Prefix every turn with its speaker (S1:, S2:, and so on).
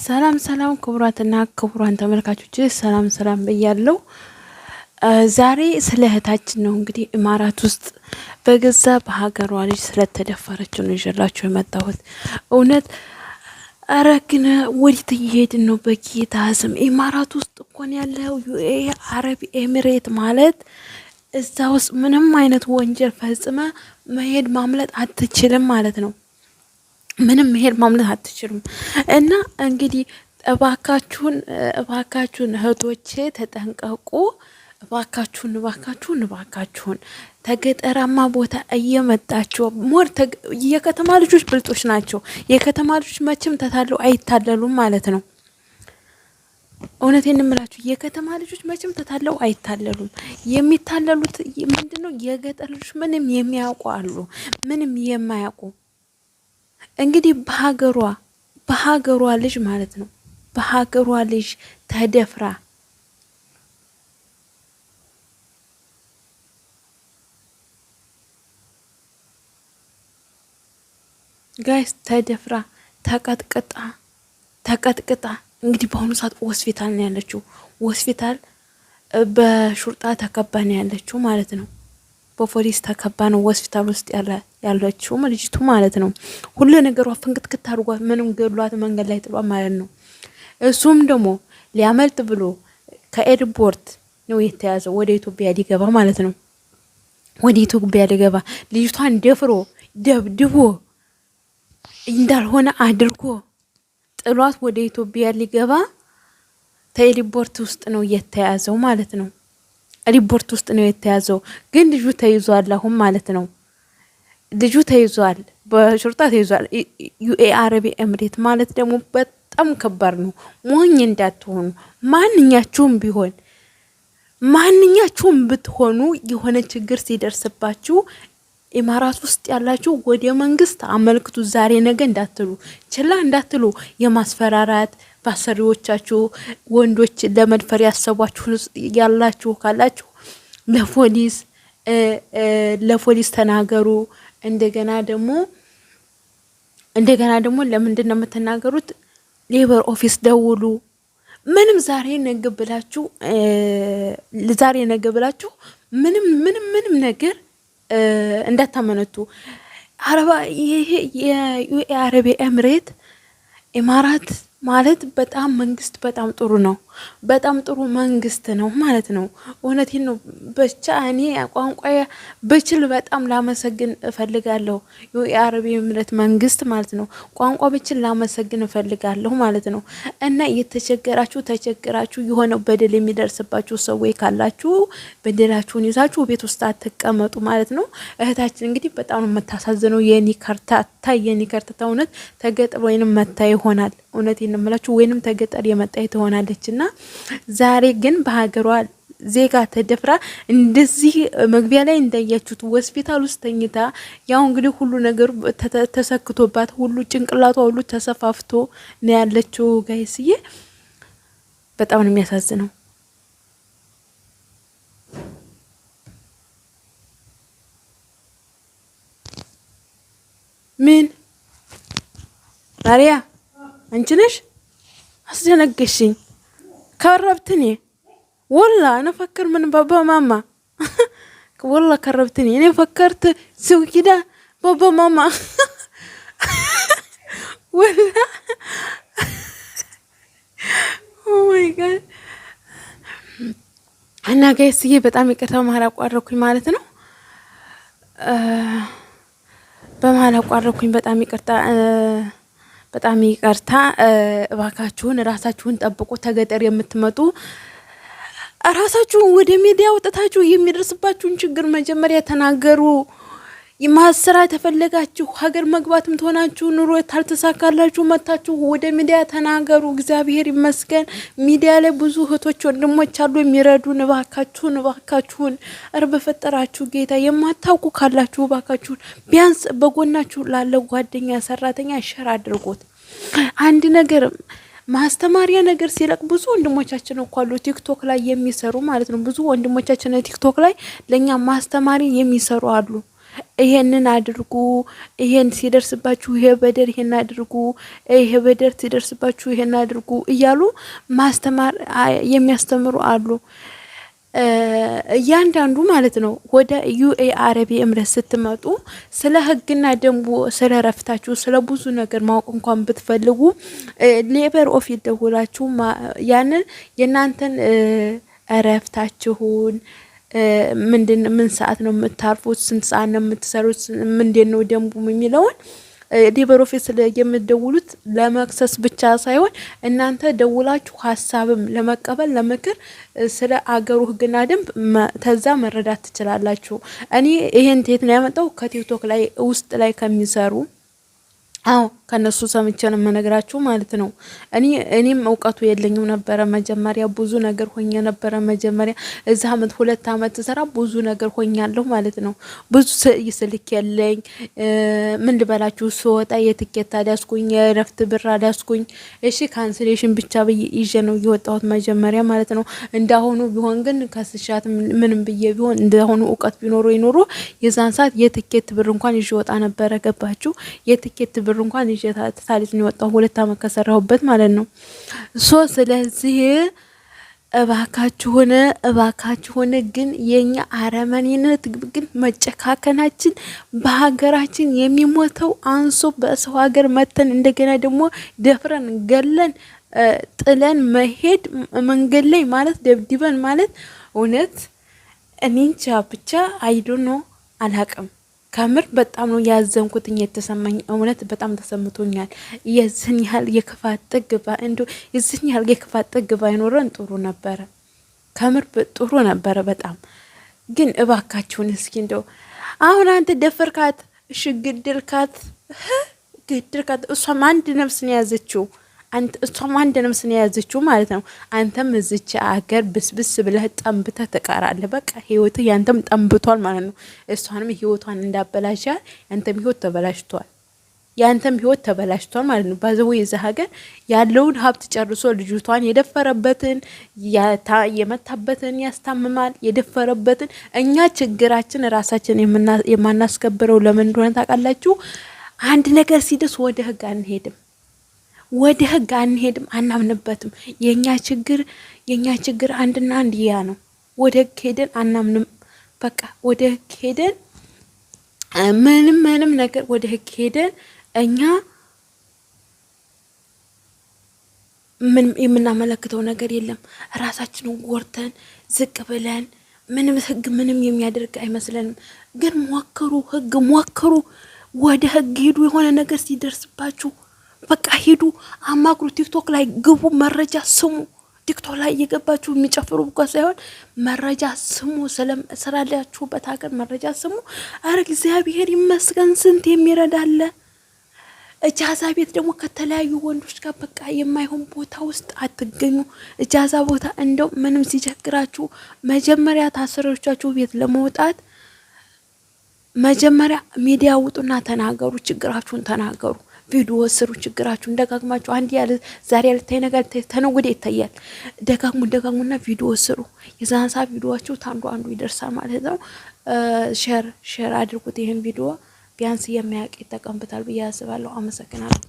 S1: ሰላም ሰላም ክቡራትና ክቡራን ተመልካቾች ሰላም ብያለሁ። ዛሬ ስለ እህታችን ነው እንግዲህ ኢማራት ውስጥ በገዛ በሀገሯ ልጅ ስለተደፈረችው ነው ይዤላችሁ የመጣሁት። እውነት አረ ግን ወዴት እየሄድን ነው? በጌታ ስም ኢማራት ውስጥ እኮ ነው ያለው ዩኤኢ አረብ ኤሚሬት ማለት እዛ ውስጥ ምንም አይነት ወንጀል ፈጽመ መሄድ ማምለጥ አትችልም ማለት ነው። ምንም መሄድ ማምለጥ አትችሉም። እና እንግዲህ እባካችሁን እህቶቼ ተጠንቀቁ። እባካችሁን ተገጠራማ ቦታ እየመጣችሁ ሞር የከተማ ልጆች ብልጦች ናቸው። የከተማ ልጆች መቼም ተታለው አይታለሉም ማለት ነው። እውነቴን እንምላችሁ የከተማ ልጆች መቼም ተታለው አይታለሉም። የሚታለሉት ምንድነው? የገጠር ልጆች ምንም የሚያውቁ አሉ፣ ምንም የማያውቁ እንግዲህ በሀገሯ ልጅ ማለት ነው። በሀገሯ ልጅ ተደፍራ ጋይስ ተደፍራ ተቀጥቅጣ እንግዲህ በአሁኑ ሰዓት ሆስፒታል ነው ያለችው። ሆስፒታል በሹርጣ ተከባ ነው ያለችው ማለት ነው። በፖሊስ ተከባ ነው ሆስፒታል ውስጥ ያለችው ልጅቱ ማለት ነው። ሁሉ ነገሯ ፍንክትክት አድርጓት ምንም ገድሏት መንገድ ላይ ጥሏት ማለት ነው። እሱም ደግሞ ሊያመልጥ ብሎ ከኤርፖርት ነው የተያዘው ወደ ኢትዮጵያ ሊገባ ማለት ነው። ወደ ኢትዮጵያ ሊገባ ልጅቷን ደፍሮ ደብድቦ እንዳልሆነ አድርጎ ጥሏት ወደ ኢትዮጵያ ሊገባ ከኤርፖርት ውስጥ ነው የተያዘው ማለት ነው። ሪፖርት ውስጥ ነው የተያዘው። ግን ልጁ ተይዟል አሁን ማለት ነው። ልጁ ተይዟል፣ በሹርጣ ተይዟል። ዩኤኢ አረብ ኤሚሬት ማለት ደግሞ በጣም ከባድ ነው። ሞኝ እንዳትሆኑ። ማንኛችሁም ብትሆኑ የሆነ ችግር ሲደርስባችሁ ኢማራት ውስጥ ያላችሁ ወደ መንግስት አመልክቱ። ዛሬ ነገ እንዳትሉ፣ ችላ እንዳትሉ። የማስፈራራት ባሰሪዎቻችሁ ወንዶች ለመድፈር ያሰቧችሁ ያላችሁ ካላችሁ ለፖሊስ ተናገሩ። እንደገና ደግሞ ለምንድን ነው የምትናገሩት? ሌበር ኦፊስ ደውሉ። ምንም ዛሬ ነገ ብላችሁ ምንም ነገር እንዳታመነቱ። ይሄ የዩኤኢ አረብ ኤሚሬት ኢማራት ማለት በጣም መንግስት በጣም ጥሩ ነው። በጣም ጥሩ መንግስት ነው ማለት ነው። እውነቴን ነው። ብቻ እኔ ቋንቋ ብችል በጣም ላመሰግን እፈልጋለሁ። ዩኤኢ አረብ ኤሚሬት መንግስት ማለት ነው። ቋንቋ ብችል ላመሰግን እፈልጋለሁ ማለት ነው። እና ተቸገራችሁ የሆነ በደል የሚደርስባችሁ ሰዎች ካላችሁ በደላችሁን ይዛችሁ ቤት ውስጥ አትቀመጡ ማለት ነው። እህታችን እንግዲህ በጣም ነው የምታሳዝነው። የኔ ከርታታ እውነት ተገጥሮ ወይንም መታ ይሆናል። እውነቴን ነው የምላችሁ ወይንም ተገጠር የመጣይ ትሆናለችና ዛሬ ግን በሀገሯ ዜጋ ተደፍራ እንደዚህ መግቢያ ላይ እንዳያችሁት ሆስፒታል ውስጥ ተኝታ ያው እንግዲህ ሁሉ ነገር ተሰክቶባት ሁሉ ጭንቅላቷ ሁሉ ተሰፋፍቶ ነው ያለችው። ጋይስዬ በጣም ነው የሚያሳዝነው። ምን ማሪያ አንቺ ነሽ? አስደነገሽኝ። ከረብትኔ ወላ انا فكر من بابا ماما والله كربتني انا فكرت سوي كده بابا ماما ولا او ماي جاد انا ጋይስዬ በጣም ይቅርታ መሀል አቋረኩኝ ማለት ነው። በመሀል አቋረኩኝ። በጣም ይቅርታ። እባካችሁን ራሳችሁን ጠብቁ። ተገጠር የምትመጡ ራሳችሁን ወደ ሚዲያ ወጣታችሁ የሚደርስባችሁን ችግር መጀመሪያ ተናገሩ። ማስራ ተፈለጋችሁ ሀገር መግባትም ተሆናችሁ ኑሮ ታልተሳካላችሁ መታችሁ ወደ ሚዲያ ተናገሩ። እግዚአብሔር ይመስገን ሚዲያ ላይ ብዙ እህቶች ወንድሞች አሉ የሚረዱን። እባካችሁን በፈጠራችሁ ጌታ የማታውቁ ካላችሁ እባካችሁን ቢያንስ በጎናችሁ ላለ ጓደኛ ሰራተኛ ሸር አድርጉት። አንድ ነገር ማስተማሪያ ነገር ሲለቅ ብዙ ወንድሞቻችን እኮ አሉ ቲክቶክ ላይ የሚሰሩ ማለት ነው። ብዙ ወንድሞቻችን ቲክቶክ ላይ ለኛ ማስተማሪ የሚሰሩ አሉ። ይሄንን አድርጉ፣ ይሄን ሲደርስባችሁ ይሄ በደር ይሄን አድርጉ፣ ይሄ በደር ሲደርስባችሁ ይሄን አድርጉ እያሉ ማስተማር የሚያስተምሩ አሉ። እያንዳንዱ ማለት ነው። ወደ ዩኤ አረብ ኤምሬት ስትመጡ ስለ ህግና ደንቡ ስለ ረፍታችሁ ስለ ብዙ ነገር ማወቅ እንኳን ብትፈልጉ ሌበር ኦፊስ ደውላችሁ ያንን የናንተን እረፍታችሁን ምን ሰዓት ነው የምታርፉት፣ ስንት ሰዓት ነው የምትሰሩት፣ ምንድን ነው ደንቡ የሚለውን ሌበር ኦፊስ የምትደውሉት ለመክሰስ ብቻ ሳይሆን እናንተ ደውላችሁ ሀሳብም ለመቀበል ለምክር ስለ አገሩ ህግና ደንብ ተዛ መረዳት ትችላላችሁ። እኔ ይሄን እንዴት ነው ያመጣው? ከቲክቶክ ላይ ውስጥ ላይ ከሚሰሩ ከነሱ ሰምቼ ነው የምነግራችሁ ማለት ነው። እኔም እውቀቱ የለኝም ነበረ መጀመሪያ፣ ብዙ ነገር ሆኜ ነበረ መጀመሪያ። እዛ አመት 2 አመት ተሰራ ብዙ ነገር ሆኛለሁ ማለት ነው። ብዙ ስልክ የለኝ ምን ልበላችሁ። ስወጣ የትኬት አዳስኩኝ፣ የረፍት ብር አዳስኩኝ። እሺ ካንስሌሽን ብቻ ይዤ ነው የወጣሁት መጀመሪያ ማለት ነው። እንዳሁኑ ቢሆን ግን ከስሻት ምንም ብዬ ቢሆን እንዳሁኑ እውቀት ቢኖር ይኖሩ የዛን ሰዓት የትኬት ብር እንኳን ይዤ ወጣ ነበረ። ገባችሁ? የትኬት ብር እንኳን ይዤ ታሪክ ነው የወጣው 2 አመት ከሰራሁበት ማለት ነው። ስለዚህ እባካችሁን ግን የኛ አረመኔነት ግን መጨካከናችን በሀገራችን የሚሞተው አንሶ በሰው ሀገር መተን እንደገና ደግሞ ደፍረን ገለን ጥለን መሄድ መንገድ ላይ ማለት ደብድበን ማለት እውነት እኔ እንጃ ብቻ አይዶኖ አላቅም። ከምር በጣም ነው ያዘንኩትኝ የተሰማኝ። እውነት በጣም ተሰምቶኛል። የዝን ያህል የክፋት ጥግ ባይኖረን ጥሩ ነበረ። ከምር ጥሩ ነበረ በጣም። ግን እባካችሁን እስኪ እንደው አሁን አንተ ደፈርካት፣ እሺ ግድልካት፣ እሷም አንድ ነፍስ ነው ያዘችው። እሷም አንድ ነፍስ ነው ያዘችው ማለት ነው። አንተም እዚች አገር ብስብስ ብለህ ጠንብተህ ትቀራለህ። በቃ ህይወትህ ያንተም ጠንብቷል ማለት ነው። እሷንም ህይወቷን እንዳበላሻል ያንተም ህይወት ተበላሽቷል ማለት ነው። ባዘው የዛ ሀገር ያለውን ሀብት ጨርሶ ልጅቷን የደፈረበትን የመታበትን ያስታምማል። የደፈረበትን እኛ ችግራችን ራሳችን የማናስከብረው ለምን እንደሆነ ታውቃላችሁ? አንድ ነገር ሲደርስ ወደ ህግ አንሄድም፣ አናምንበትም። የኛ ችግር አንድና አንድ ያ ነው። ወደ ህግ ሄደን አናምንም። በቃ ወደ ህግ ሄደን ምንም ነገር ወደ ህግ ሄደን እኛ ምን የምናመለክተው ነገር የለም። ራሳችንን ጎርተን ዝቅ ብለን ህግ ምንም የሚያደርግ አይመስለንም። ግን ሞክሩ፣ ወደ ህግ ሄዱ። የሆነ ነገር ሲደርስባችሁ በቃ ሄዱ፣ አማክሩ። ቲክቶክ ላይ ግቡ፣ መረጃ ስሙ። ቲክቶክ ላይ እየገባችሁ የሚጨፍሩ ብቻ ሳይሆን መረጃ ስሙ። ስላላችሁበት ሀገር መረጃ ስሙ። አረ እግዚአብሔር ይመስገን ስንት የሚረዳለ። እጃዛ ቤት ደግሞ ከተለያዩ ወንዶች ጋር በቃ የማይሆን ቦታ ውስጥ አትገኙ። እጃዛ ቦታ እንደው ምንም ሲቸግራችሁ መጀመሪያ ታስሮቻችሁ ቤት ለመውጣት መጀመሪያ ሚዲያ ውጡና ተናገሩ፣ ችግራችሁን ተናገሩ። ቪዲዮ ስሩ፣ ችግራችሁን ደጋግማችሁ። አንድ ያለ ዛሬ ያልታይ ነገር ተነውደ ይታያል። ደጋግሙና ቪዲዮ ስሩ። የዛን ሰዓት ቪዲዮአችሁ አንዱ ይደርሳል ማለት ነው። ሼር አድርጉት። ይሄን ቪዲዮ ቢያንስ የሚያውቅ ይጠቀምበታል ብዬ አስባለሁ። አመሰግናለሁ።